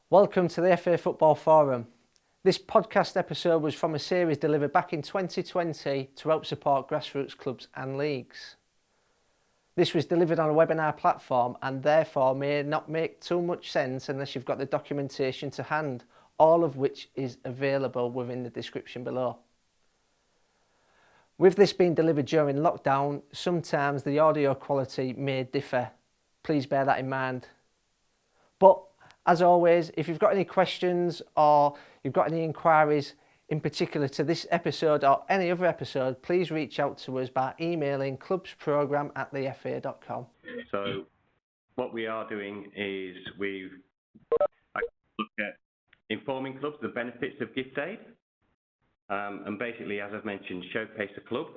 Welcome to the FA Football Forum. This podcast episode was from a series delivered back in 2020 to help support grassroots clubs and leagues. This was delivered on a webinar platform and therefore may not make too much sense unless you've got the documentation to hand, all of which is available within the description below. With this being delivered during lockdown, sometimes the audio quality may differ. Please bear that in mind. But as always, if you've got any questions or you've got any inquiries in particular to this episode or any other episode, please reach out to us by emailing clubsprogram@thefa.com. So what we are doing is we've looked at informing clubs the benefits of gift aid, and basically, as I've mentioned, showcase the club.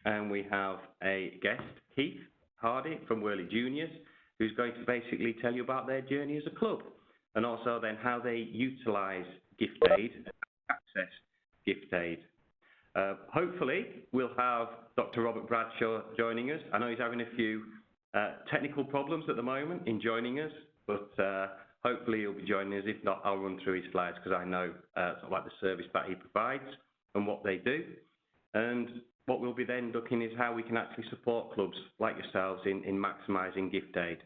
And we have a guest, Keith Hardy from Wyrley Juniors, who's going to basically tell you about their journey as a club, and also then how they utilise gift aid and access gift aid. Hopefully, we'll have Dr. Robert Bradshaw joining us. I know he's having a few technical problems at the moment in joining us, but hopefully he'll be joining us. If not, I'll run through his slides because I know sort of like the service that he provides and what they do. And what we'll be then looking is how we can actually support clubs like yourselves in maximising gift aid.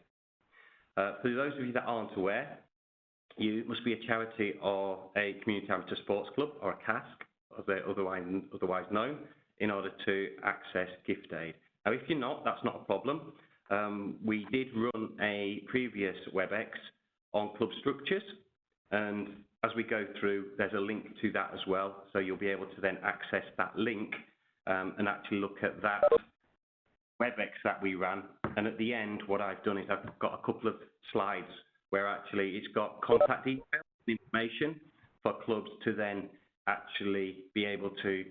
For those of you that aren't aware, you must be a charity or a community amateur sports club, or a CASC, as they're otherwise known, in order to access gift aid. Now, if you're not, that's not a problem. We did run a previous WebEx on club structures, and as we go through, there's a link to that as well, so you'll be able to then access that link and actually look at that WebEx that we ran. And at the end, what I've done is I've got a couple of slides where actually it's got contact details and information for clubs to then actually be able to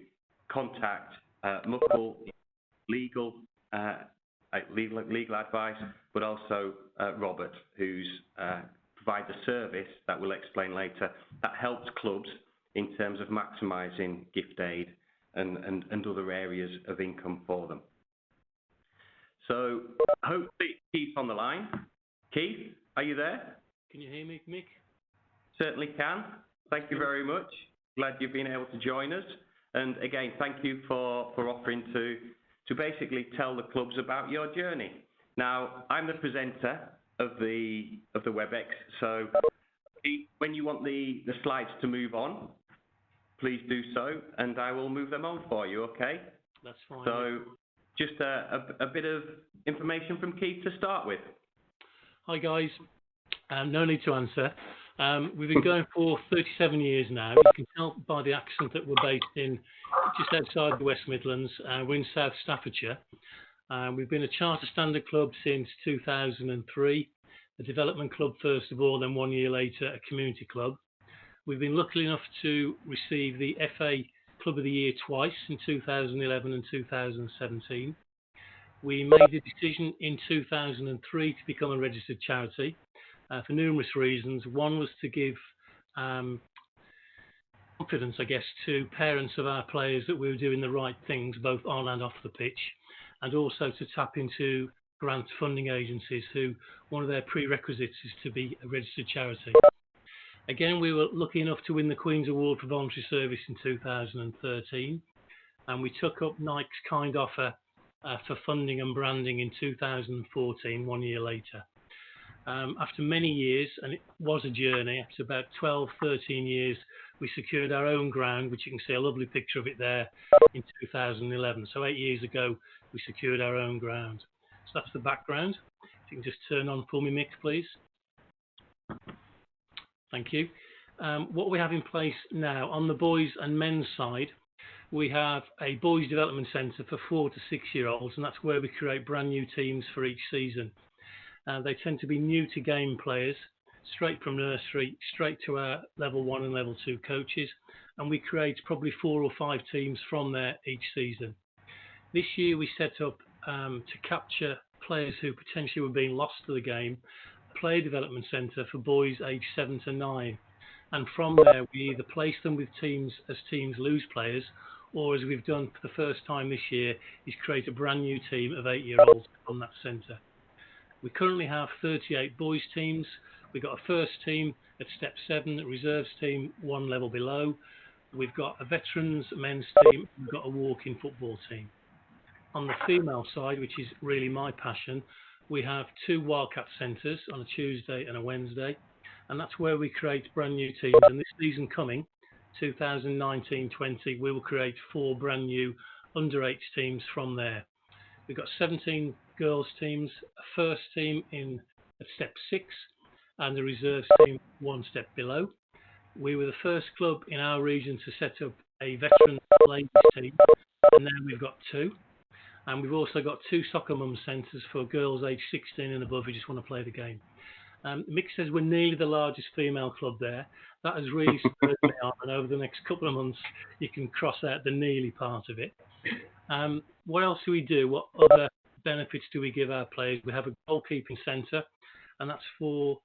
contact muckle legal advice, but also Robert, who's provides a service that we'll explain later that helps clubs in terms of maximising gift aid and other areas of income for them. So hopefully Keith's on the line. Keith, are you there? Can you hear me, Mick? Certainly can. Thank you very much. Glad you've been able to join us. And again, thank you for offering to basically tell the clubs about your journey. Now, I'm the presenter of the WebEx, so Keith, when you want the slides to move on, please do so, and I will move them on for you, okay? That's fine. So just a bit of information from Keith to start with. Hi guys, no need to answer. We've been going for 37 years now. You can tell by the accent that we're based in just outside the West Midlands. We're in South Staffordshire. We've been a charter standard club since 2003, a development club first of all, then 1 year later a community club. We've been lucky enough to receive the FA Club of the Year twice, in 2011 and 2017. We made the decision in 2003 to become a registered charity for numerous reasons. One was to give confidence, I guess, to parents of our players that we were doing the right things, both on and off the pitch, and also to tap into grant funding agencies who, one of their prerequisites is to be a registered charity. Again, we were lucky enough to win the Queen's Award for Voluntary Service in 2013, and we took up Nike's kind offer for funding and branding in 2014, 1 year later. After many years, and it was a journey, after about 12, 13 years, we secured our own ground, which you can see a lovely picture of it there, in 2011. So 8 years ago, we secured our own ground. So that's the background. If you can just turn on for me, Mick, please. Thank you. What we have in place now, on the boys and men's side, we have a boys development centre for 4 to 6 year olds, and that's where we create brand new teams for each season. They tend to be new to game players, straight from nursery, straight to our level 1 and level 2 coaches, and we create probably 4 or 5 teams from there each season. This year we set up to capture players who potentially were being lost to the game, a player development centre for boys aged 7 to 9. And from there we either place them with teams as teams lose players, or as we've done for the first time this year, is create a brand new team of 8 year olds from that centre. We currently have 38 boys teams We've got a first team at step 7, a reserves team 1 level below. We've got a veterans men's team. We've got a walking football team. On the female side, which is really my passion, we have 2 Wildcat centres on a Tuesday and a Wednesday, and that's where we create brand new teams. And this season coming, 2019-20, we will create 4 brand new under-8 teams from there. We've got 17 girls teams, a first team at step 6, and a reserves team 1 step below. We were the first club in our region to set up a veteran ladies team, and now we've got 2. And we've also got 2 soccer mum centres for girls aged 16 and above who just want to play the game. Mick says we're nearly the largest female club there. That has really spurred me on, and over the next couple of months you can cross out the nearly part of it. What else do we do? What other benefits do we give our players? We have a goalkeeping centre, and that's for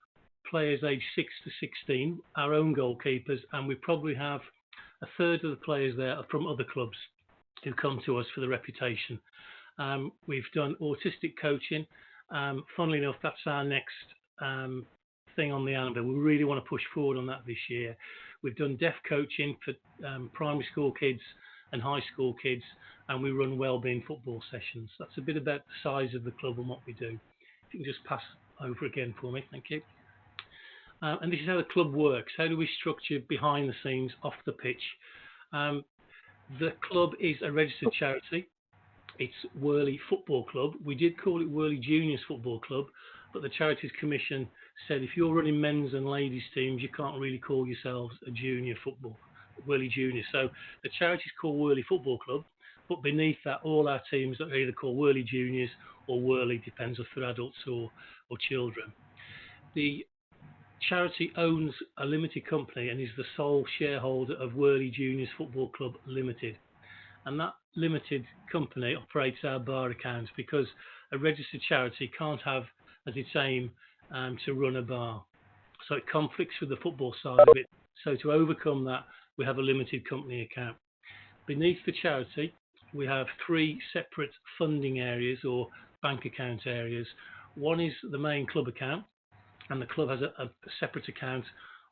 players aged 6 to 16, our own goalkeepers, and we probably have a third of the players there are from other clubs who come to us for the reputation. We've done autistic coaching. Funnily enough, that's our next thing on the anvil. We really want to push forward on that this year. We've done deaf coaching for primary school kids and high school kids, and we run wellbeing football sessions. That's a bit about the size of the club and what we do. If you can just pass over again for me, thank you. And this is how the club works. How do we structure behind the scenes, off the pitch? The club is a registered charity. It's Wyrley Football Club. We did call it Wyrley Juniors Football Club, but the Charities Commission said if you're running men's and ladies teams, you can't really call yourselves a junior football, Wyrley Juniors. So the charity is called Wyrley Football Club, but beneath that, all our teams are either called Wyrley Juniors or Wyrley, depends if they're adults or children. The charity owns a limited company and is the sole shareholder of Wyrley Juniors Football Club Limited. And that limited company operates our bar accounts because a registered charity can't have as its aim to run a bar. So it conflicts with the football side of it. So to overcome that, we have a limited company account. Beneath the charity, we have 3 separate funding areas or bank account areas. One is the main club account, and the club has a separate account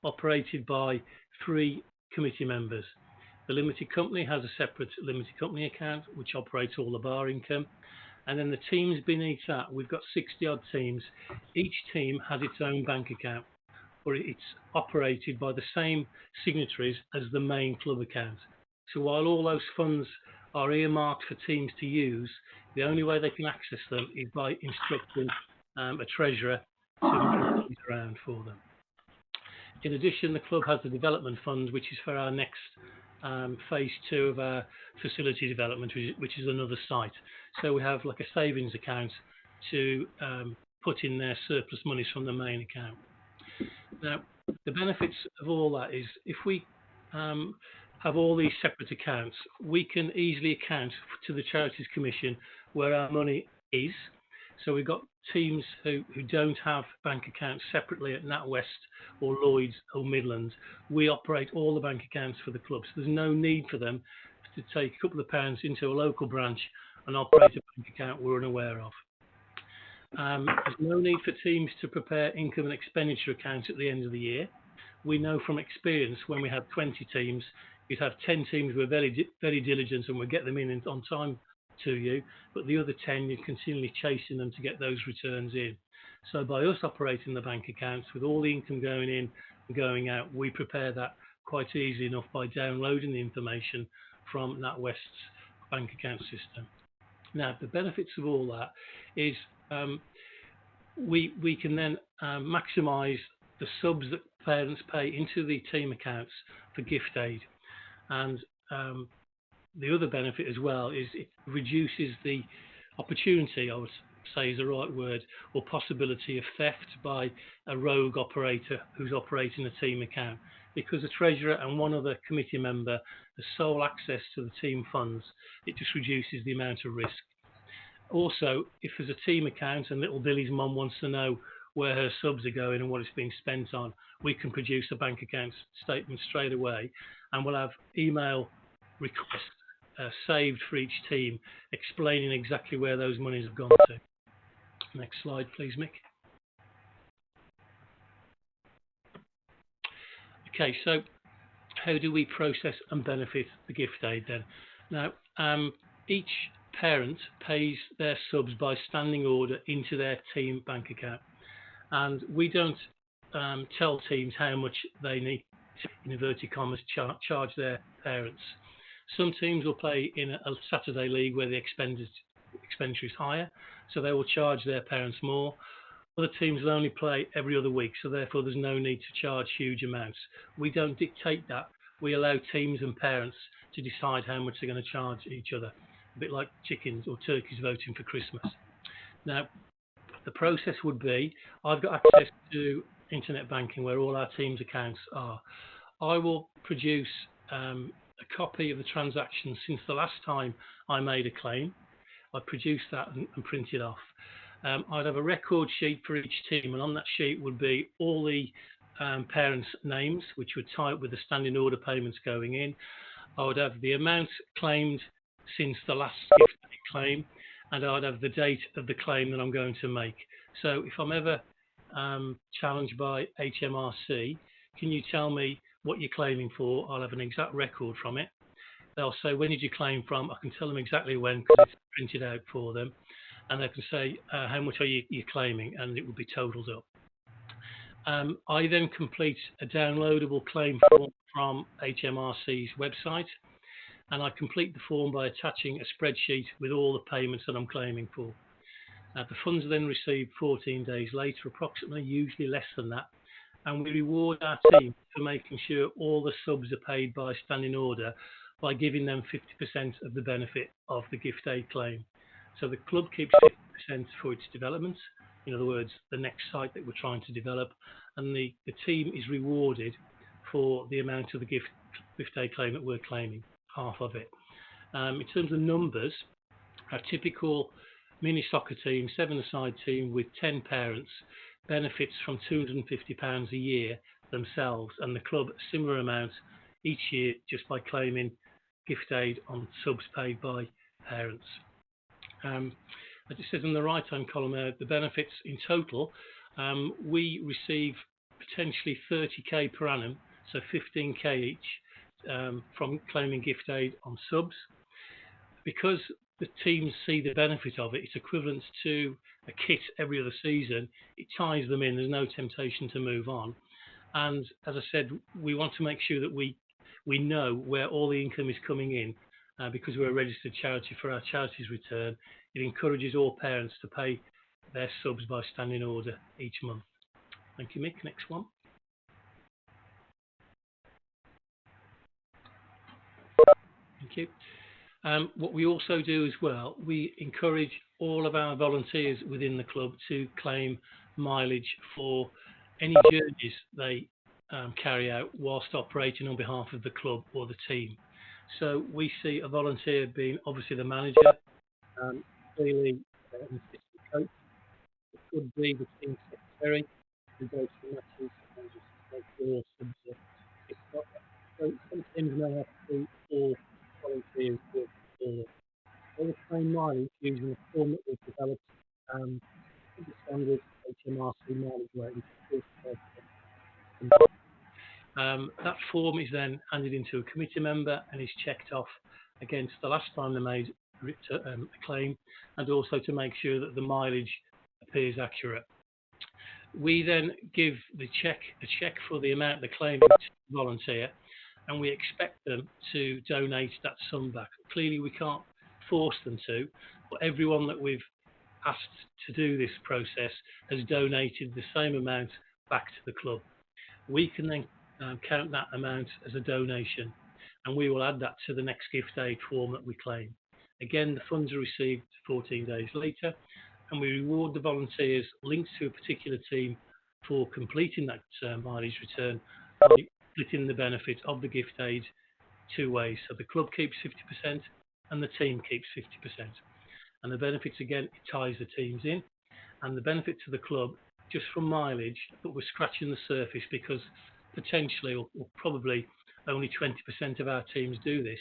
operated by 3 committee members. The limited company has a separate limited company account which operates all the bar income, and then the teams beneath that, we've got 60 odd teams. Each team has its own bank account, but it's operated by the same signatories as the main club account. So while all those funds are earmarked for teams to use, the only way they can access them is by instructing a treasurer to move things around for them. In addition, the club has the development fund, which is for our next phase 2 of our facility development, which is another site. So we have like a savings account to put in their surplus monies from the main account. Now, the benefits of all that is if we have all these separate accounts, we can easily account to the Charities Commission where our money is. So we've got teams who don't have bank accounts separately at NatWest or Lloyds or Midlands. We operate all the bank accounts for the clubs. There's no need for them to take a couple of pounds into a local branch and operate a bank account we're unaware of. There's no need for teams to prepare income and expenditure accounts at the end of the year. We know from experience when we have 20 teams, you'd have 10 teams who are very, very diligent and will get them in on time to you, but the other 10 you're continually chasing them to get those returns in. So by us operating the bank accounts with all the income going in and going out, we prepare that quite easily enough by downloading the information from NatWest's bank account system. Now, the benefits of all that is we can then maximise the subs that parents pay into the team accounts for gift aid, and the other benefit as well is it reduces the opportunity, I would say is the right word, or possibility of theft by a rogue operator who's operating a team account, because the treasurer and one other committee member has sole access to the team funds. It just reduces the amount of risk. Also, if there's a team account and little Billy's mum wants to know where her subs are going and what it's being spent on, we can produce a bank account statement straight away, and we'll have email requests saved for each team explaining exactly where those monies have gone to. Next slide, please, Mick. Okay, so how do we process and benefit the gift aid then? Now, each parent pays their subs by standing order into their team bank account, and we don't tell teams how much they need to, in inverted commas, charge their parents. Some teams will play in a Saturday league where the expenditure is higher, so they will charge their parents more. Other teams will only play every other week, so therefore there's no need to charge huge amounts. We don't dictate that. We allow teams and parents to decide how much they're going to charge each other, a bit like chickens or turkeys voting for Christmas. Now, the process would be, I've got access to internet banking where all our teams' accounts are. I will produce a copy of the transaction since the last time I made a claim. I'd produce that and print it off. I'd have a record sheet for each team, and on that sheet would be all the parents' names, which would tie up with the standing order payments going in. I would have the amount claimed since the last gift aid claim, and I'd have the date of the claim that I'm going to make. So if I'm ever challenged by HMRC, can you tell me what you're claiming for? I'll have an exact record from it. They'll say, when did you claim from? I can tell them exactly when because it's printed out for them. And they can say, how much are you claiming? And it will be totaled up. I then complete a downloadable claim form from HMRC's website. And I complete the form by attaching a spreadsheet with all the payments that I'm claiming for. The funds are then received 14 days later, approximately, usually less than that. And we reward our team for making sure all the subs are paid by standing order by giving them 50% of the benefit of the gift aid claim. So the club keeps 50% for its development, in other words, the next site that we're trying to develop, and the team is rewarded for the amount of the gift aid claim that we're claiming, half of it. In terms of numbers, our typical mini soccer team, 7-a-side team with 10 parents, benefits from £250 a year themselves, and the club a similar amount each year just by claiming gift aid on subs paid by parents. As it says in the right-hand column there, the benefits in total, we receive potentially 30k per annum, so 15k each from claiming gift aid on subs. Because the teams see the benefit of it, it's equivalent to a kit every other season. It ties them in, there's no temptation to move on. And as I said, we want to make sure that we know where all the income is coming in. Because we're a registered charity for our charities return, it encourages all parents to pay their subs by standing order each month. Thank you, Mick. Next one. Thank you. What we also do as well, we encourage all of our volunteers within the club to claim mileage for any journeys they carry out whilst operating on behalf of the club or the team. So we see a volunteer being obviously the manager, clearly an assistant coach. It could be the team secretary who goes to matches and just make sure subs picked up. So some teams may have 3 or 4 volunteers with all the claim mileage using the form that we've developed, the standard HMRC mileage rate, which is that form is then handed into a committee member and is checked off against the last time they made a claim, and also to make sure that the mileage appears accurate. We then give a check for the amount they're claiming to the volunteer, and we expect them to donate that sum back. Clearly we can't force them to, but everyone that we've asked to do this process has donated the same amount back to the club. We can then count that amount as a donation, and we will add that to the next gift aid form that we claim. Again, the funds are received 14 days later, and we reward the volunteers linked to a particular team for completing that mileage return by splitting the benefit of the gift aid 2 ways. So the club keeps 50% and the team keeps 50%. And the benefits, again, it ties the teams in, and the benefit to the club just from mileage, but we're scratching the surface because potentially or probably only 20% of our teams do this,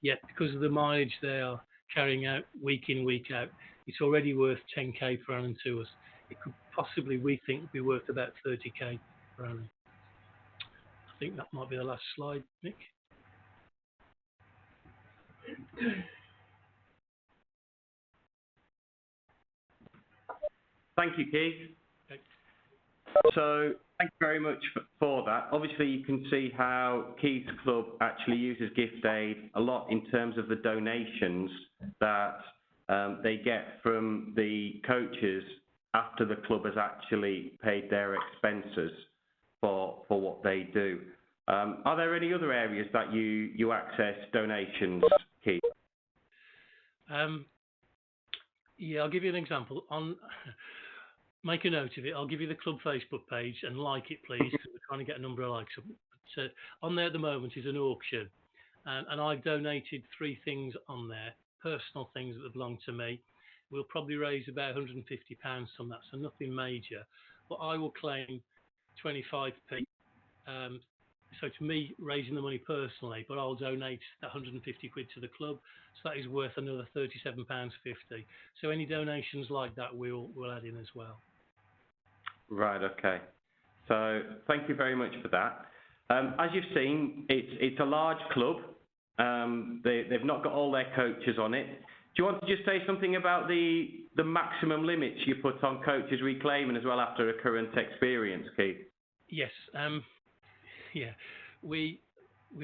yet because of the mileage they are carrying out week in, week out, it's already worth 10k per annum to us. It could possibly, we think, be worth about 30k per annum. think that might be the last slide, Nick. Thank you, Keith. Okay. So thank you very much for that. Obviously, you can see how Keith's club actually uses giftaid a lot in terms of the donations that they get from the coaches after the club has actually paid their expenses for what they do. Are there any other areas that you access donations, Keith? Yeah, I'll give you an example. Make a note of it. I'll give you the club Facebook page and like it, please, because we're trying to get a number of likes. But, on there at the moment is an auction, and I've donated 3 things on there, personal things that belong to me. We'll probably raise about £150 from that, so nothing major. But I will claim 25p. So to me, raising the money personally, but I'll donate that 150 quid to the club, so that is worth another £37.50. So any donations like that, we'll add in as well. Right, okay. So thank you very much for that. As you've seen, it's a large club. They've not got all their coaches on it. Do you want to just say something about the maximum limits you put on coaches reclaiming as well after a current experience, Keith? Yes. Yeah. We've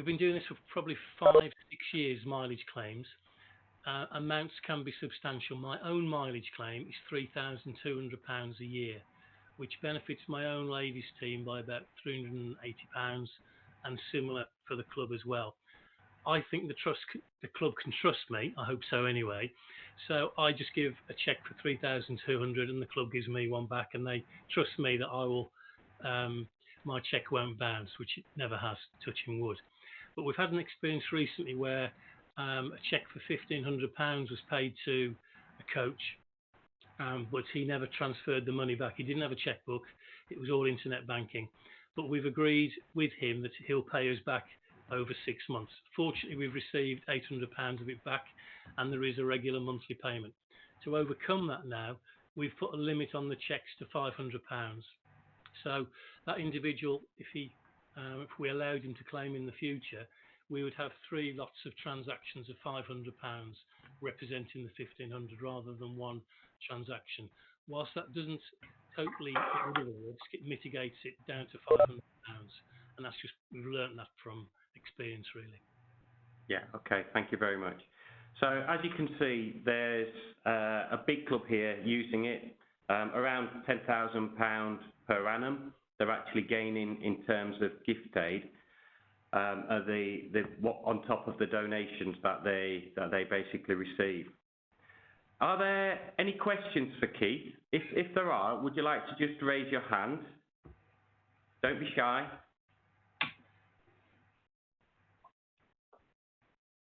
been doing this for probably 5-6 years, mileage claims. Amounts can be substantial. My own mileage claim is £3,200 a year, which benefits my own ladies team by about £380, and similar for the club as well. I think the club can trust me. I hope so anyway. So I just give a cheque for £3,200, and the club gives me one back, and they trust me that I will. My cheque won't bounce, which it never has, touching wood. But we've had an experience recently where a cheque for £1,500 was paid to a coach, but he never transferred the money back. He didn't have a chequebook. It was all internet banking. But we've agreed with him that he'll pay us back over 6 months. Fortunately, we've received £800 of it back, and there is a regular monthly payment. To overcome that now, we've put a limit on the cheques to £500. So that individual, if we allowed him to claim in the future, we would have 3 lots of transactions of £500 representing the 1,500 rather than one transaction. Whilst that doesn't totally get rid of the risk, it mitigates it down to £500, and that's just, we've learnt that from experience, really. Yeah, okay, thank you very much. So as you can see, there's a big club here using it, around £10,000 per annum. They're actually gaining in terms of gift aid, on top of the donations that they basically receive. Are there any questions for Keith? If there are, would you like to just raise your hand? Don't be shy.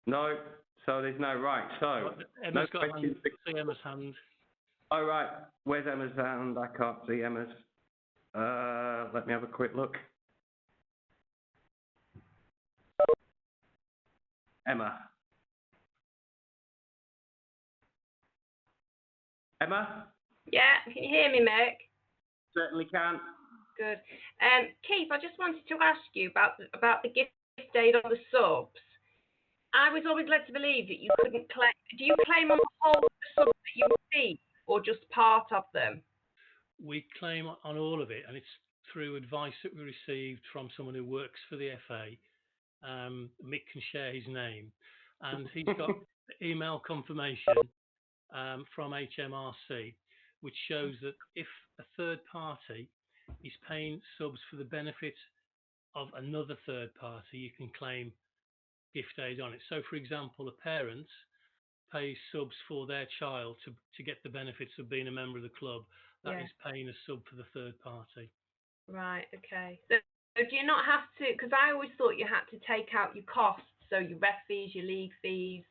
No, so there's no right. So Emma's no got questions. See Emma's hand. All right, where's Emma's hand? I can't see Emma's. Let me have a quick look. Emma. Emma? Yeah, can you hear me, Mick? Certainly can. Good. Keith, I just wanted to ask you about the gift aid on the subs. I was always led to believe that you couldn't claim. Do you claim on the whole subs that you receive, or just part of them? We claim on all of it, and it's through advice that we received from someone who works for the FA. Mick can share his name, and he's got email confirmation from HMRC, which shows that if a third party is paying subs for the benefit of another third party, you can claim gift aid on it. So, for example, a parent pays subs for their child to get the benefits of being a member of the club. That is paying a sub for the third party. Right, okay. So do you not have to, because I always thought you had to take out your costs, so your ref fees, your league fees,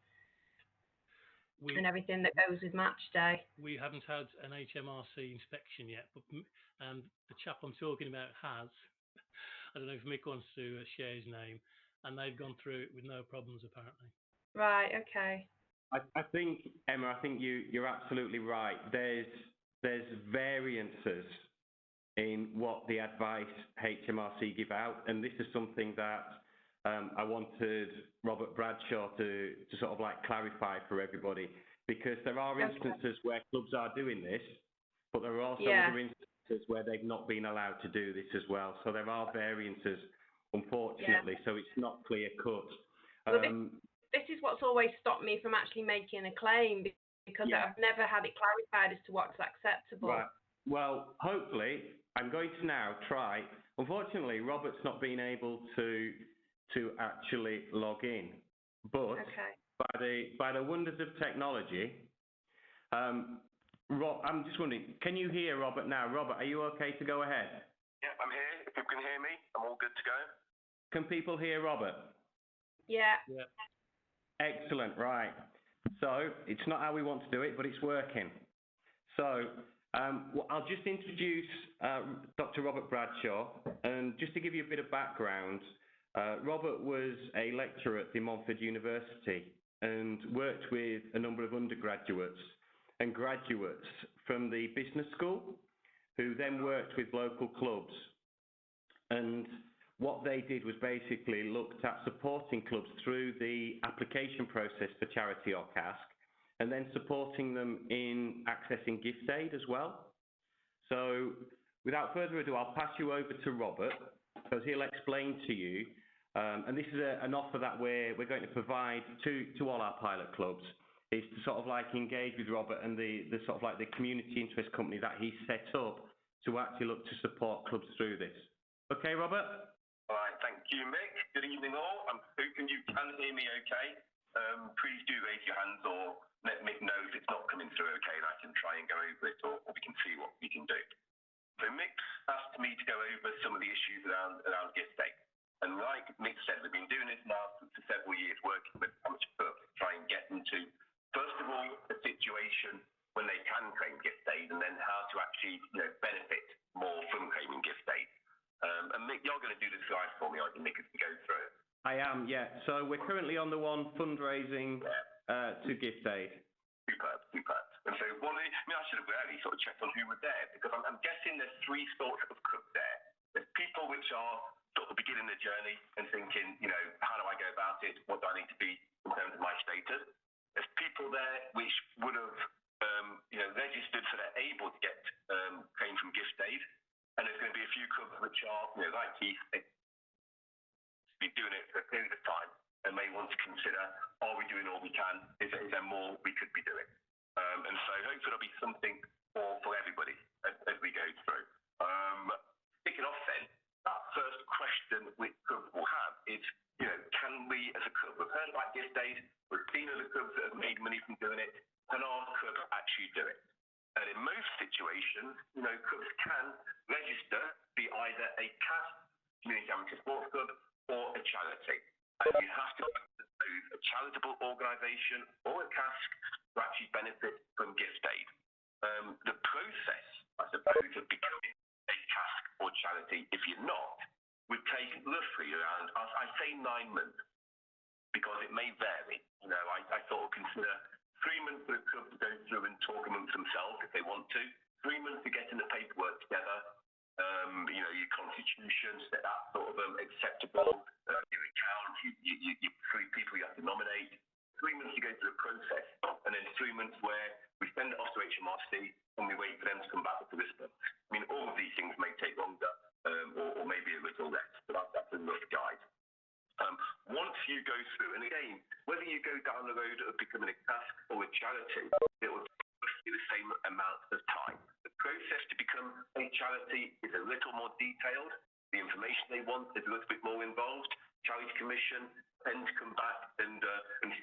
and everything that goes with match day. We haven't had an HMRC inspection yet, but the chap I'm talking about has. I don't know if Mick wants to share his name, and they've gone through it with no problems, apparently. Right, okay. I think, Emma, you're absolutely right. There's variances in what the advice HMRC give out, and this is something that I wanted Robert Bradshaw to sort of like clarify for everybody, because there are instances where clubs are doing this, but there are also other instances where they've not been allowed to do this as well. So there are variances, unfortunately, so it's not clear cut. Well, this is what's always stopped me from actually making a claim, because I've never had it clarified as to what's acceptable. Right. Well, hopefully, I'm going to now try. Unfortunately, Robert's not been able to actually log in, but by the wonders of technology, I'm just wondering, can you hear Robert now? Robert, are you okay to go ahead? Yeah, I'm here. If you can hear me, I'm all good to go. Can people hear Robert? Yeah. Excellent, right. So it's not how we want to do it, but it's working. So I'll just introduce Dr. Robert Bradshaw, and just to give you a bit of background, Robert was a lecturer at De Montfort University and worked with a number of undergraduates and graduates from the business school, who then worked with local clubs. And what they did was basically looked at supporting clubs through the application process for charity or CASC, and then supporting them in accessing giftaid as well. So without further ado, I'll pass you over to Robert, because he'll explain to you, and this is an offer that we're going to provide to all our pilot clubs, is to sort of like engage with Robert and the sort of like the community interest company that he's set up to actually look to support clubs through this. Okay, Robert? All right, thank you, Mick. Good evening, all. I'm hoping you can hear me okay. Please do raise your hands or let Mick know if it's not coming through okay, and I can try and go over it, or we can see what we can do. So Mick's asked me to go over some of the issues around giftaid. And like Mick said, we've been doing this now for several years, working with amateur clubs to try and get them to, first of all, a situation when they can claim giftaid, and then how to actually benefit more from claiming giftaid. And Mick, you're going to do the slide for me, aren't you, Mick, as we go through it? I am, yeah. So we're currently on the one fundraising to giftaid. Superb. And so, I should have really sort of checked on who were there, because I'm guessing there's three sorts of clubs there. There's people which are sort of beginning the journey and thinking, how do I go about it? What do I need to be in terms of my status? There's people there which would have, registered so they're able to get claim from giftaid. And there's going to be a few clubs which are, like Keith, been doing it for a period of time and may want to consider, are we doing all we can? Is there more we could be doing? And so hopefully there'll be something for everybody as we go through. Kicking off then, that first question which clubs will have is, can we as a club, we've heard about giftaid, we've seen other clubs that have made money from doing it, can our club actually do it? And in most situations, clubs can register, be either a CASC, community amateur sports club, or a charity. And you have to move a charitable organisation or a CASC to actually benefit from giftaid. The process, I suppose, of becoming a CASC or charity, if you're not, would take roughly around, I say 9 months, because it may vary. I sort of consider 3 months for a club to go through and talk amongst themselves if they want to, 3 months to get in the paperwork together, your constitution, set that sort of acceptable, your account, your 3 people you have to nominate, 3 months to go through a process, and then 3 months where we send it off to HMRC and we wait for them to come back with the response. I mean, all of these things may take longer, or maybe a little less, but that's a rough guide. Once you go through, and again, whether you go down the road of becoming a CASC or a charity, it will be the same amount of time. The process to become a charity is a little more detailed. The information they want is a little bit more involved. Charity Commission tend to come back and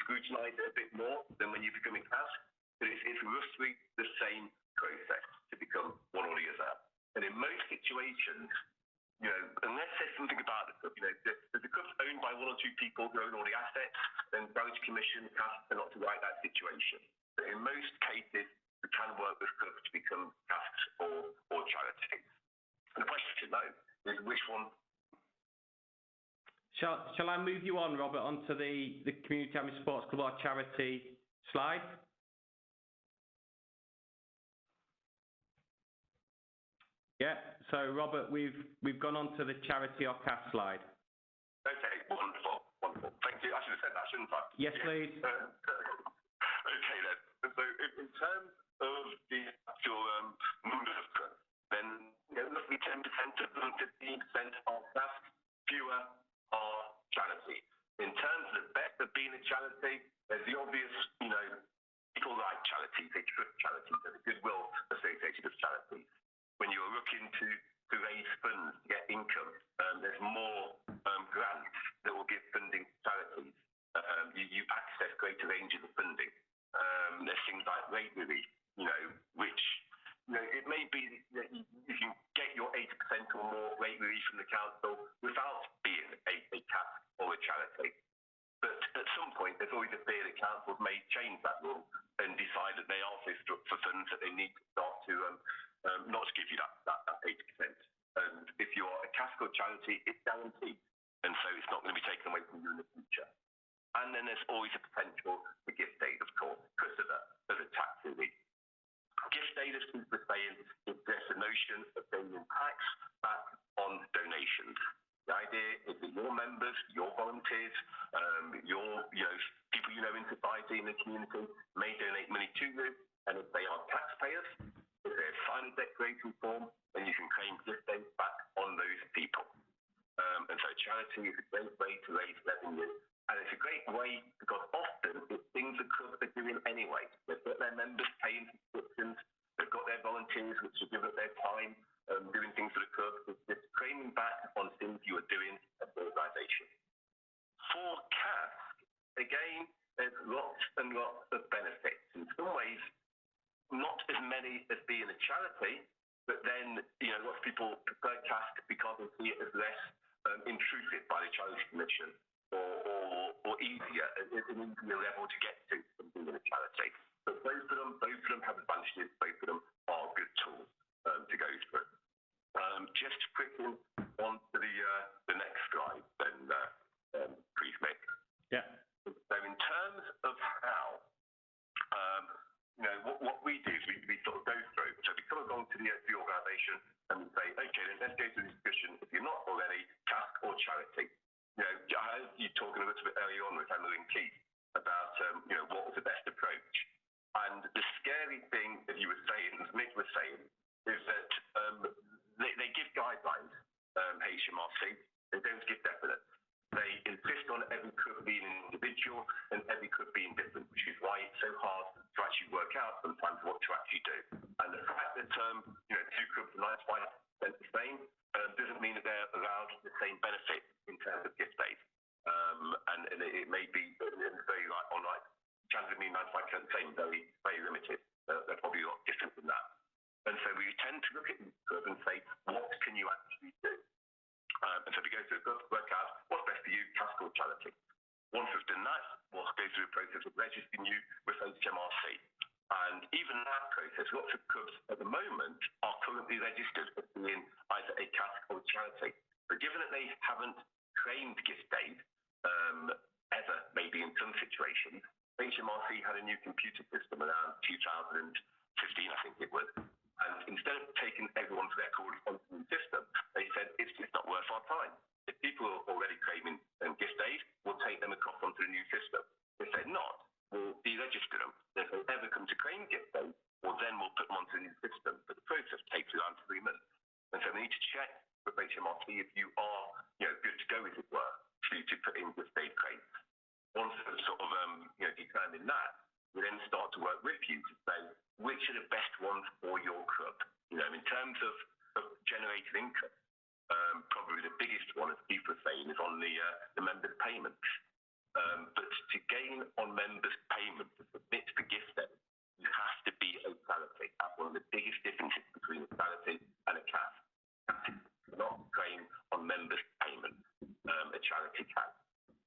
scrutinise it a bit more than when you become a CASC, but it's roughly the same process to become one or the other. And in most situations, unless there's something about the club, if the club's owned by 1 or 2 people who own all the assets, then Charity Commission, CASC are not to write that situation. But in most cases, we can work with clubs to become CASCs or charities. And the question, though, is which one? Shall I move you on, Robert, onto the Community Amateur Sports Club or charity slide? Yeah, So, Robert, we've gone on to the charity or CAS slide. Okay, wonderful. Thank you. I should have said that, shouldn't I? Yes, please. Okay, then. So, in terms of the actual numbers of clubs, then roughly 10% of them, 15% are CAS, fewer are charity. In terms of the best of being a charity, there's the obvious, people like charities, they trust charities, there's a goodwill associated with charities. When you're looking to raise funds to get income, there's more grants that will give funding to charities. You access greater ranges of funding. There's things like rate relief, which it may be that you can get your 80% or more rate relief from the council without being a CAS or a charity. But at some point, there's always a fear that councils may change that rule and decide that they also struck for funds that they need to start to not to give you that 80%. And if you're a CAS or charity, it's guaranteed. And so it's not going to be taken away from you in the future. And then there's always a potential for gift aid, of course, because of the tax relief. Gift aid, as people are saying, is just a notion of paying tax back on donations. The idea is that your members, your volunteers, your people in society, in the community, may donate money to you, and if they are taxpayers, if they sign a declaration form, then you can claim gift aid back on those people. And so charity is a great way to raise revenue, and it's a great way because often it's things the clubs are doing anyway. They've got their members paying subscriptions, they've got their volunteers which are giving up their time doing things for the club. It's claiming back on things you are doing as an organisation. For CAS, again, there's lots and lots of benefits. In some ways, not as many as being a charity, but then lots of people prefer CAS because they see it as less intrusive by the Charity Commission or easier, an easier level to get to than being a charity. But both of them have advantages. Both of them are good tools to go through. Just quickly on to the next slide, then, please, Mick. Yeah. So in terms of how, what we do is we sort of go through. So we come along to the organisation and we say, okay, then let's go through the discussion. If you're not already, CAS or charity. I heard you talking a little bit earlier on with Emily and Keith about, what was the best approach. And the scary thing that you were saying, as Mick was saying, is that they give guidelines, HMRC. They don't give definite. They insist on every club being an individual and every club being different, which is why it's so hard to actually work out sometimes what to actually do. And the fact that two clubs are 95% the same doesn't mean that they're allowed the same benefit in terms of gift aid. And it may be very chances of being 95% the same, very, very limited. They're probably a lot different than that. And so we tend to look at each club and say, what can you actually do? And so we go through a club, work out what's best for you, CAS or charity. Once we've done that, we'll go through a process of registering you with HMRC. And even in that process, lots of clubs at the moment are currently registered as being either a CAS or charity. But given that they haven't claimed gift aid ever, maybe in some situations, HMRC had a new computer system around 2015, I think it was. And instead of taking everyone's record onto the new system, they said it's just not worth our time. If people are already claiming gift aid, we'll take them across onto the new system. If they're not, we'll deregister them. If they ever come to claim gift aid, well, then we'll put them onto the new system. But the process takes around 3 months. And so we need to check with HMRC if you are good to go, as it were, to put in gift aid claims. Once we've sort of determined that, we then start to work with you to say which are the best ones for your club. In terms of generated income, probably the biggest one, as Keith was saying, is on the members' payments. But to gain on members' payments, to submit for gift aid, you have to be a charity. That's one of the biggest differences between a charity and a CAS. Not claim on members' payments, a charity can.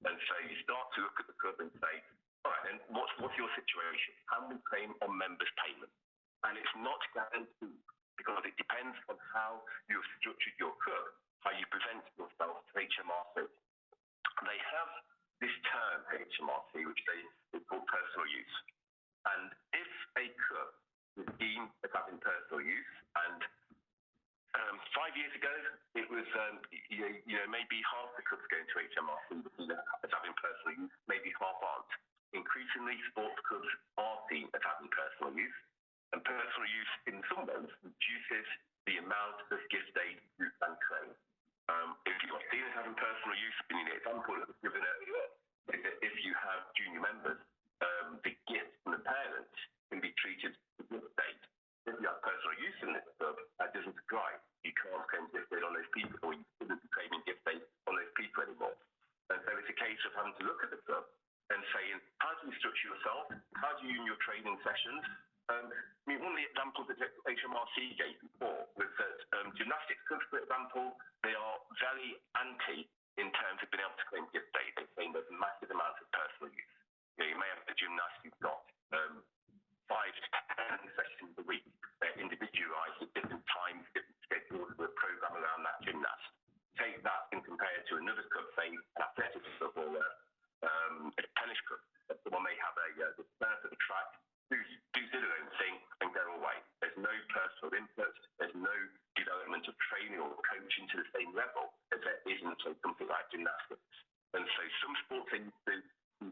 And so you start to look at the club and say, all right, then what's your situation? Can we claim on members' payments? And it's not guaranteed because it depends on how you've structured your club, how you present yourself to HMRC. They have this term, HMRC, which they call personal use. And if a club is deemed as having personal use and 5 years ago, it was maybe half the clubs going to HMRC as having personal use, maybe half aren't. Increasingly, sports clubs are seen as having personal use, and personal use in some ways reduces the amount of gift aid you can claim. If you are seen as having personal use, in the example that was given earlier, is that if you have junior members, the gift from the parents can be treated as gift aid. If you have personal use in this club, that doesn't apply. You can't claim gift aid on those people, or you shouldn't be claiming gift aid on those people anymore. And so it's a case of having to look at the club and saying, how do you structure yourself? How do you in your training sessions? One of the examples that HMRC gave before was that gymnastics clubs, for example, they are very anti in terms of being able to claim gift aid. They're saying there's massive amounts of personal use. You may have a gymnast who's got 5 to 10 sessions a week. They're individualised at different times, different schedules, with a programme around that gymnast. Take that and compare it to another club, say an athletics club or a tennis club. Someone may have the turf at the track, do their own thing and go away. There's no personal input, there's no development of training or coaching to the same level as there is in something like gymnastics. And so some sports are used to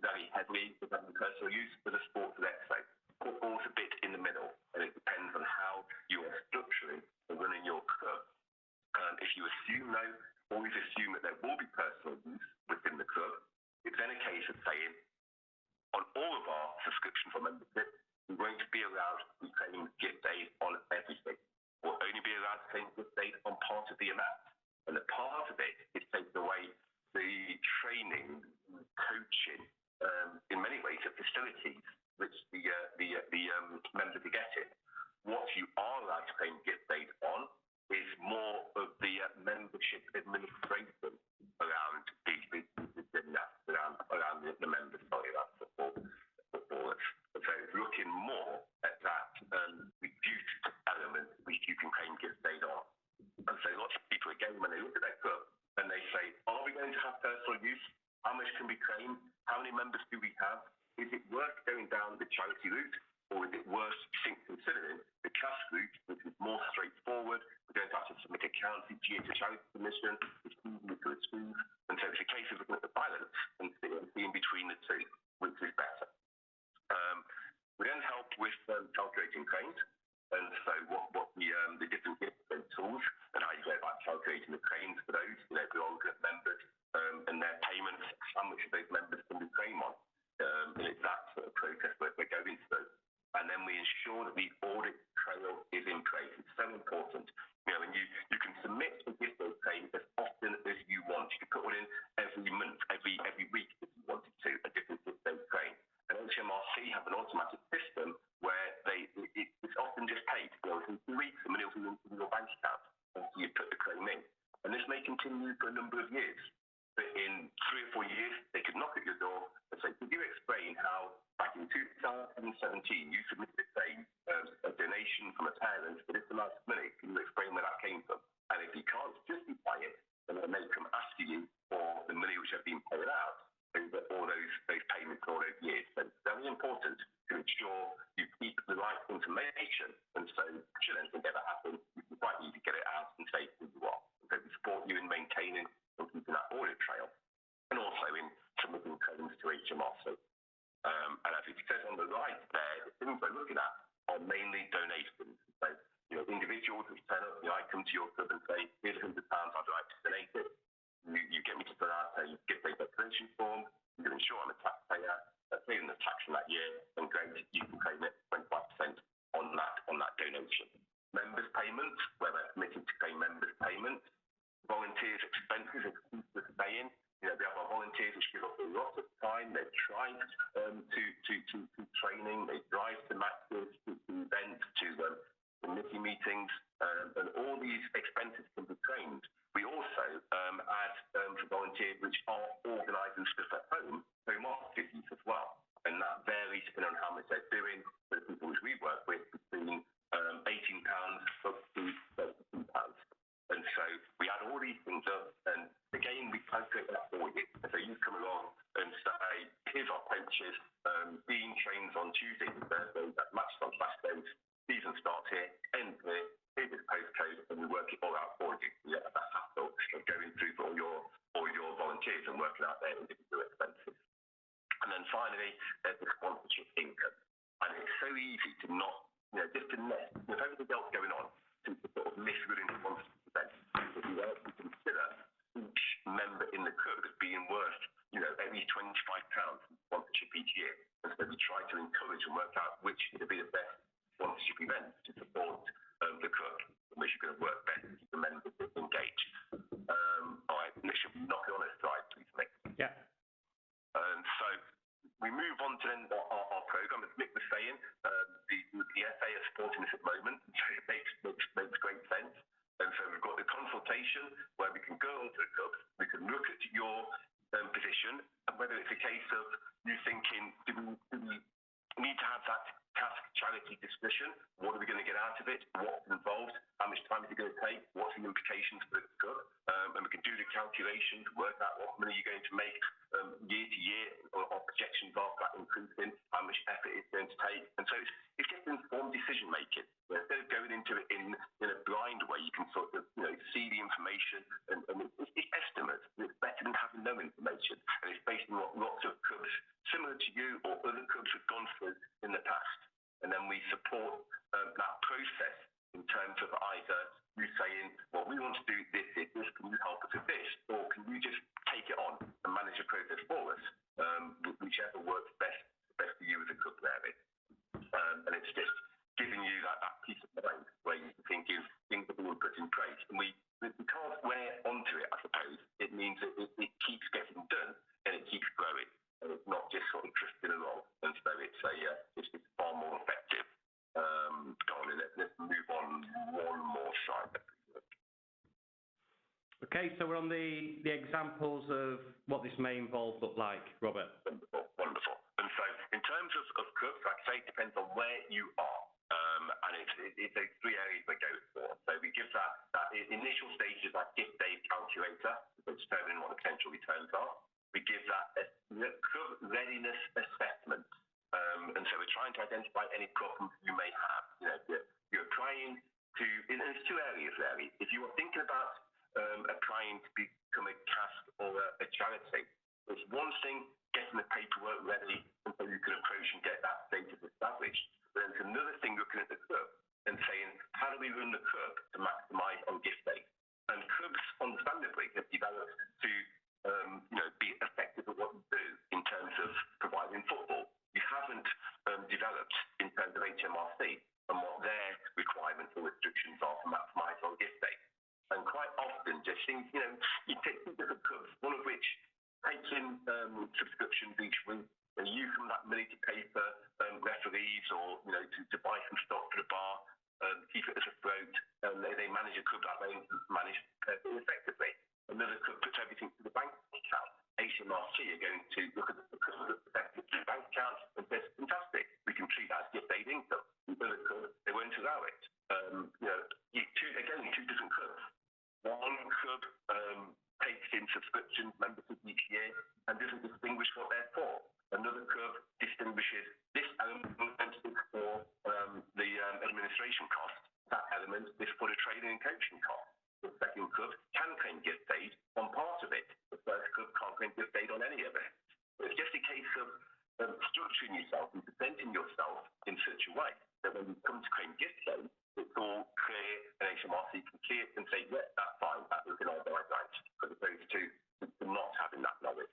very heavily with having personal use, but the sports are less so. Football's a bit in the middle, and it depends on how you are structuring and running your club. If you assume, though, always assume that there will be personal use within the club, it's then a case of saying, on all of our subscription for membership, we're going to be allowed to be claiming gift aid on everything. We'll only be allowed to claim gift aid on part of the amount. And the part of it is taking away the training, coaching, in many ways, the facilities which the members are getting. What you are allowed to claim gift aid on is more of the membership administration around the members, around footballers. So it's looking more at that reduced element which you can claim gift aid on. And so lots of people, again, when they look at their club, and they say, are we going to have personal use? How much can we claim? How many members do we have? Is it worth going down the charity route, or is it worth considering the CASC route, which is more straightforward? We're going to have to submit accounts each year to charity commission, which is easy to achieve. And so it's a case of looking at the balance and seeing between the two, which is better. We then help with calculating claims, and so what the different tools and how you go about calculating the claims for those. We all look at members and their payments, how much of those members can we claim on. And it's that sort of process we're going through. And then we ensure that the audit trail is in place. It's so important. And you can submit a gift aid claim as often as you want. You can put one in every month, every week if you wanted to, a different gift aid claim. And HMRC have an automatic system where it's often just paid. In 2 weeks, the money will be in your bank account after you put the claim in. And this may continue for a number of years. But in 3 or 4 years, they could knock at your door and say, could you explain how back in 2017 you submitted a donation from a parent for this amount of money? Can you explain where that came from? And if you can't justify it, then they may come asking you for the money which have been paid out over all those payments all those years. So it's very important to ensure you keep the right information. And so should anything ever happen, you can quite easily get it out and say who you are. So we support you in maintaining and keeping that audit trail, and also in submitting claims to HMRC. And as it says on the right there, the things we're looking at are mainly donations. So, individuals who turn up, I come to your club and say, here's £100, I'd like to donate it. You get me to fill out a gift aid declaration form. You can ensure I'm a taxpayer. Paying the tax from that year, and great, you can claim it 25% on that donation. Members' payments, where we're committed to pay members' payments. Volunteers' expenses, as Keith was saying. We have our volunteers which give up a lot of time. They drive to training, they drive to matches, to events, to committee meetings, and all these expenses can be claimed. We also add for volunteers which are organising stuff at home activities as well. And that varies depending on how much they're doing. For the people which we work with, between £18 up to £32. And so we add all these things up, and again, we calculate that for you. So you come along and say, here's our coaches, being trained on Tuesdays and Thursdays, that matches on Saturdays, season starts here, ends here, here's this postcode, and we work it all finally, there's the sponsorship income. And it's so easy to not, just to net, with everything else going on, to sort of miss good in sponsorship events. If you actually consider each member in the club as being worth, at least £25 in sponsorship each year. And so we try to encourage and work out which would be the best sponsorship events to support the club, and which are going to work best to keep the members engaged. All right, and it should be knocking on a slide, please, Mick. Yeah. So we move on to then our programme. As Mick was saying, the FA are supporting this at the moment, so it makes great sense. And so we've got the consultation where we can go onto the club, we can look at your position, and whether it's a case of you thinking, do we need to have that CASC charity discussion? What are we going to get out of it? What's involved? How much time is it going to take? What's the implications for the club? And we can do the calculations, work out what money you're going to make year to year, or projections of that increasing, how much effort it's going to take. And so it's just informed decision making. Instead of going into it in a blind way, you can sort of see the information, and it's estimates. It's better than having no information. And it's based on what lots of clubs similar to you or other clubs have gone through in the past. And then we support that process in terms of either you saying, well, we want to do this, can you help us with this? Or can you just take it on and manage the process for us? Whichever works best for you as a club there. And it's just giving you that peace of mind where you're thinking things are being put in place. And because we're onto it, I suppose, it means that it keeps getting done and it keeps growing. And it's not just sort of drifting along. And so it's far more effective. Go on, let's move on one more slide. Okay, so we're on the examples of what this may involve look like, Robert. Wonderful. And so in terms of clubs, like I say, it depends on where you are. And it's those three areas we go for. So we give that initial stages, that giftaid calculator, determining what the potential returns are. We give that club readiness assessment. And so we're trying to identify any problems you may have. You're trying to, and there's two areas really. If you are thinking about applying to become a CASC or a charity, it's one thing getting the paperwork ready and so you can approach and get that status established. But then it's another thing looking at the club and saying, how do we run the club to maximise on giftaid? And clubs, understandably, have developed to be effective at what you do in terms of providing football. You haven't developed in terms of HMRC and what their requirements or restrictions are to maximise on giftaid. And quite often, just things, you take two different clubs, one of which takes in subscriptions each week, and you from that money to pay for referees or to buy some stock for the bar, keep it as a float, and they manage a club that way and manage effectively. Another club puts everything to the bank account. HMRC are going to look at the club effective to the bank account and say, fantastic, we can treat that as giftaid income. Another club, they won't allow it. Two different clubs. One club takes in subscriptions, memberships each year, and doesn't distinguish what they're for. Another club distinguishes this element for the administration cost. That element is for the training and coaching cost. The second club can claim giftaid on part of it. The first club can't claim giftaid on any of it. It's just a case of structuring yourself and presenting yourself in such a way that when you come to claim giftaid, it's all clear and HMRC can see it and say, yeah, that's fine, that was in our guidelines, as opposed to not having that knowledge.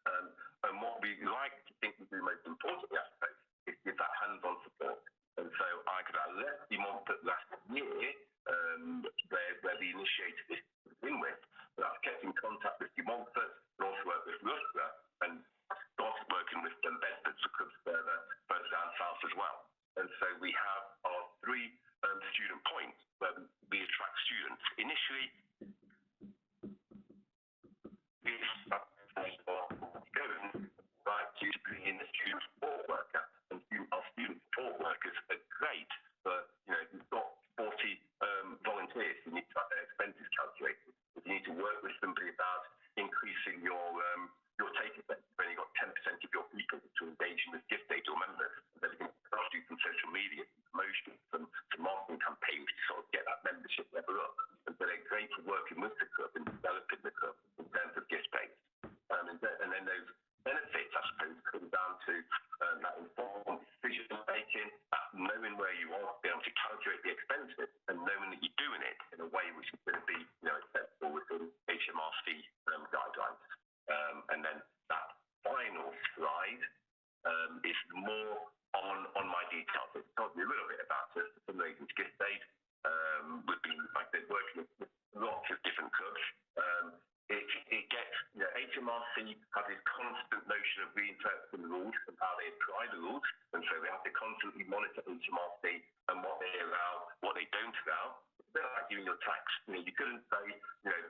And what we like to think is the most important aspect is give that hands-on support. And so I could have left the month last year, where we initiated this to begin with, but I've kept in contact with Montfort and also worked with Loughborough and started working with Bedford for clubs further down south as well. And so we have our three student points where we attract students. Initially, we like you to bring in the student support worker, and our student support workers are great, but you've got 40 volunteers, you need to have their expenses calculated. If you need to work with somebody about increasing your take effect, when you've got 10% of your people to engage in with giftaid or members, then you can do some social media promotion, some marketing campaigns to sort of get that membership level up. And so they're great for working with the club and developing the club in terms of giftaid. And then those benefits, I suppose, come down And then that final slide is more on my details. It's told me a little bit about it. For some reasons, giftaid. We've been, like I said, working with lots of different clubs. It gets, HMRC have this constant notion of reinterpreting the rules and how they apply the rules, and so we have to constantly monitor HMRC and what they allow, what they don't allow. It's a bit like doing your tax. You couldn't say,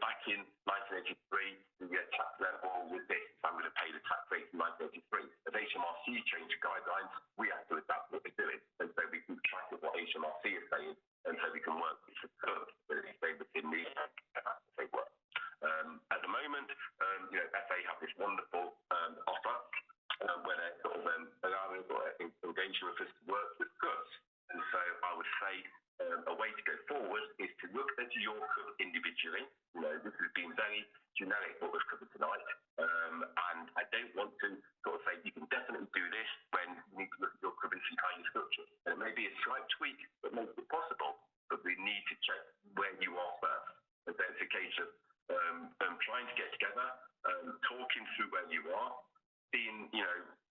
back in 1983, your tax level was this, so I'm going to pay the tax rate in 1983. As HMRC change guidelines, we have to adapt what they're doing, and so we can track what HMRC is saying, and so we can work with the club, whether they stay within the framework. At the moment, FA have this wonderful offer where they're sort of allowing engaging with us to work with clubs. And so I would say a way to go forward is to look into your club individually. This has been very generic what we've covered tonight. And I don't want to sort of say you can definitely do this when you need to look at your club and see how you structure it. And it may be a slight tweak that makes it possible, but we need to check where you are first. And so it's a case of trying to get together, talking through where you are, seeing,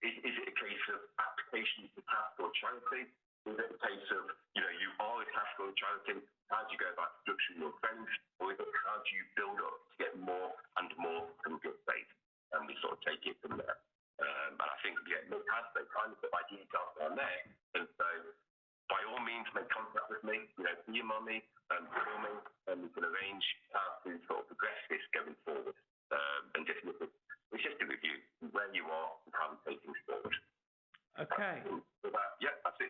is it a case of application to CASC or charity? Is it a case of, you are a CASC or charity, how do you go about structuring your events? Or is it how do you build up to get more and more from giftaid? And we sort of take it from there. And I think, Mick has those kind of my details down there. And so, by all means, make contact with me, email me, call me, and we can arrange how to sort of progress this going forward. And just look at, it's just a review where you are and how we take things forward. Okay. That's it.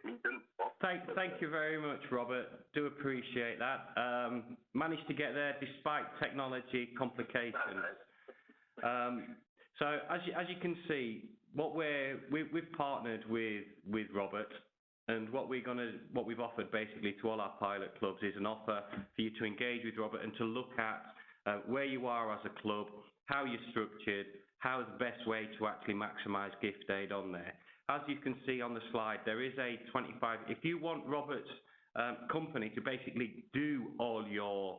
Thank you very much, Robert. Do appreciate that. Managed to get there despite technology complications. So as you can see, we've partnered with Robert. And what we've offered basically to all our pilot clubs is an offer for you to engage with Robert and to look at where you are as a club, how you're structured, how is the best way to actually maximise giftaid on there. As you can see on the slide, there is a 25. If you want Robert's company to basically do all your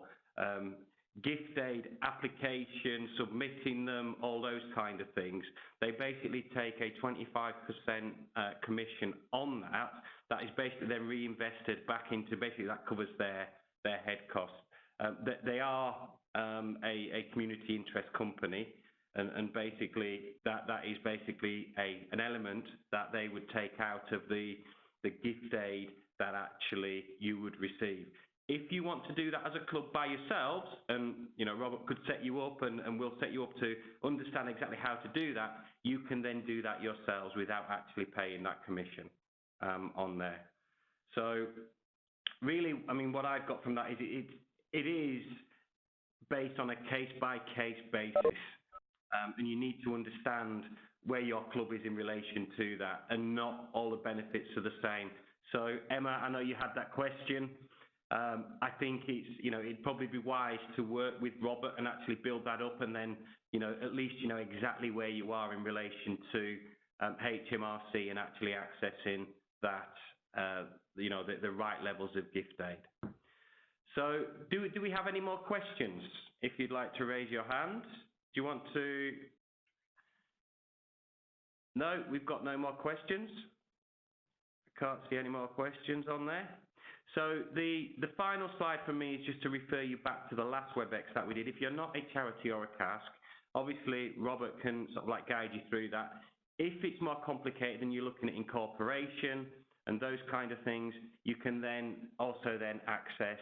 giftaid applications, submitting them, all those kind of things, they basically take a 25% commission on that. That is basically then reinvested back into, basically that covers their head costs. They are a community interest company, and basically that is basically an element that they would take out of the giftaid that actually you would receive. If you want to do that as a club by yourselves, and Robert could set you up, and we'll set you up to understand exactly how to do that, you can then do that yourselves without actually paying that commission on there. So really, what I've got from that is it is based on a case-by-case basis, and you need to understand where your club is in relation to that, and not all the benefits are the same. So Emma, I know you had that question. I think it'd probably be wise to work with Robert and actually build that up, and then at least exactly where you are in relation to HMRC and actually accessing that the right levels of giftaid. So do we have any more questions? If you'd like to raise your hand, do you want to? No, we've got no more questions. I can't see any more questions on there. So the final slide for me is just to refer you back to the last WebEx that we did. If you're not a charity or a CASC, obviously Robert can sort of guide you through that. If it's more complicated and you're looking at incorporation and those kind of things, you can then also access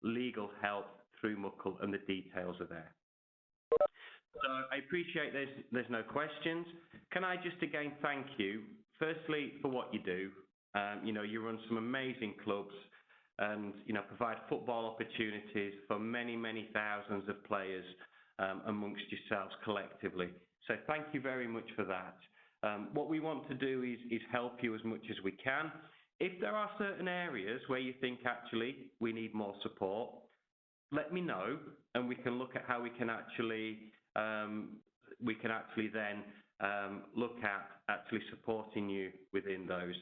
legal help through Muckle, and the details are there. So I appreciate there's no questions. Can I just again thank you, firstly, for what you do. You run some amazing clubs and provide football opportunities for many, many thousands of players amongst yourselves collectively. So thank you very much for that. What we want to do is help you as much as we can. If there are certain areas where you think actually we need more support, let me know, and we can look at how we can actually then look at actually supporting you within those.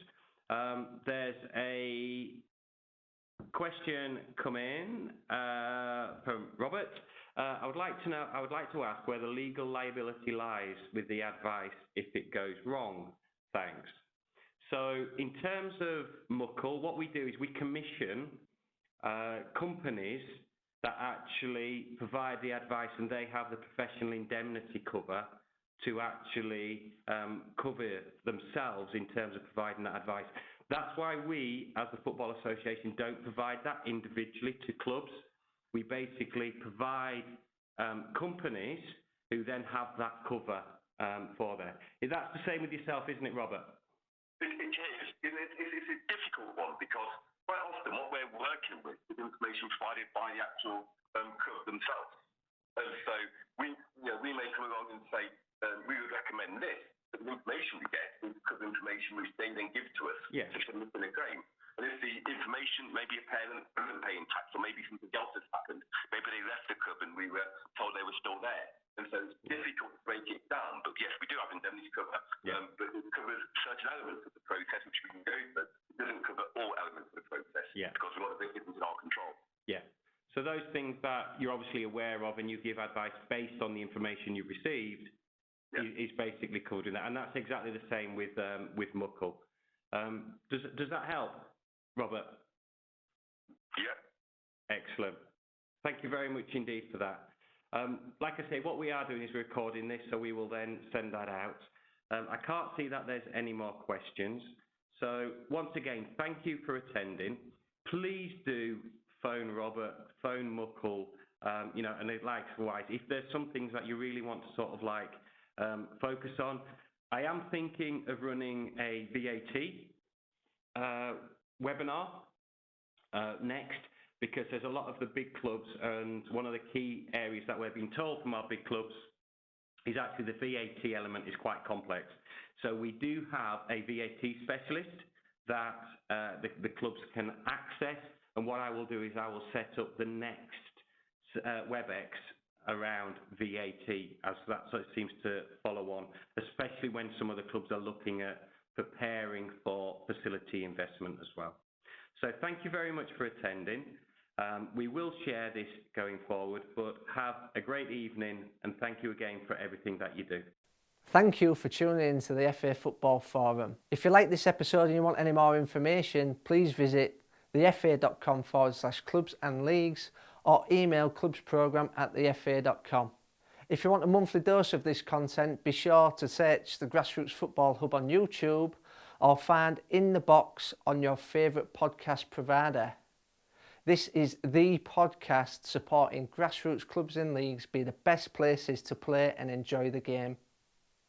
There's a question come in from Robert. I would like to ask where the legal liability lies with the advice if it goes wrong. Thanks. So in terms of Muckle, what we do is we commission companies that actually provide the advice, and they have the professional indemnity cover to actually cover themselves in terms of providing that advice. That's why we, as the Football Association, don't provide that individually to clubs. We basically provide companies who then have that cover for them. That's the same with yourself, isn't it, Robert? It is. It's a difficult one because quite often what we're working with is information provided by the actual club themselves. And so we may come along and say, we would recommend this, but the information we get is club information which they then give to us to submit in a claim. And if the information, maybe a parent isn't paying tax, or maybe something else has happened, maybe they left the club and we were told they were still there. And so it's difficult to break it down. But yes, we do have indemnity cover, but it covers certain elements of the process which we can go through. It doesn't cover all elements of the process because a lot of it isn't in our control. Yeah. So those things that you're obviously aware of and you give advice based on the information you've received is basically covered in that. And that's exactly the same with Muckle. Does that help, Robert? Yeah. Excellent. Thank you very much indeed for that. Like I say, what we are doing is recording this, so we will then send that out. I can't see that there's any more questions. So once again, thank you for attending. Please do phone Robert, phone Muckle, and likewise, if there's some things that you really want to sort of like focus on. I am thinking of running a VAT webinar next, because there's a lot of the big clubs, and one of the key areas that we're being told from our big clubs is actually the VAT element is quite complex. So we do have a VAT specialist that the clubs can access, and what I will do is I will set up the next WebEx around VAT, as that sort of seems to follow on, especially when some of the clubs are looking at preparing for facility investment as well. So thank you very much for attending. We will share this going forward, but have a great evening, and thank you again for everything that you do. Thank you for tuning in to the FA Football Forum. If you like this episode and you want any more information, please visit thefa.com/clubs and leagues or email clubsprogram@thefa.com. If you want a monthly dose of this content, be sure to search the Grassroots Football Hub on YouTube or find In the Box on your favourite podcast provider. This is the podcast supporting grassroots clubs and leagues be the best places to play and enjoy the game.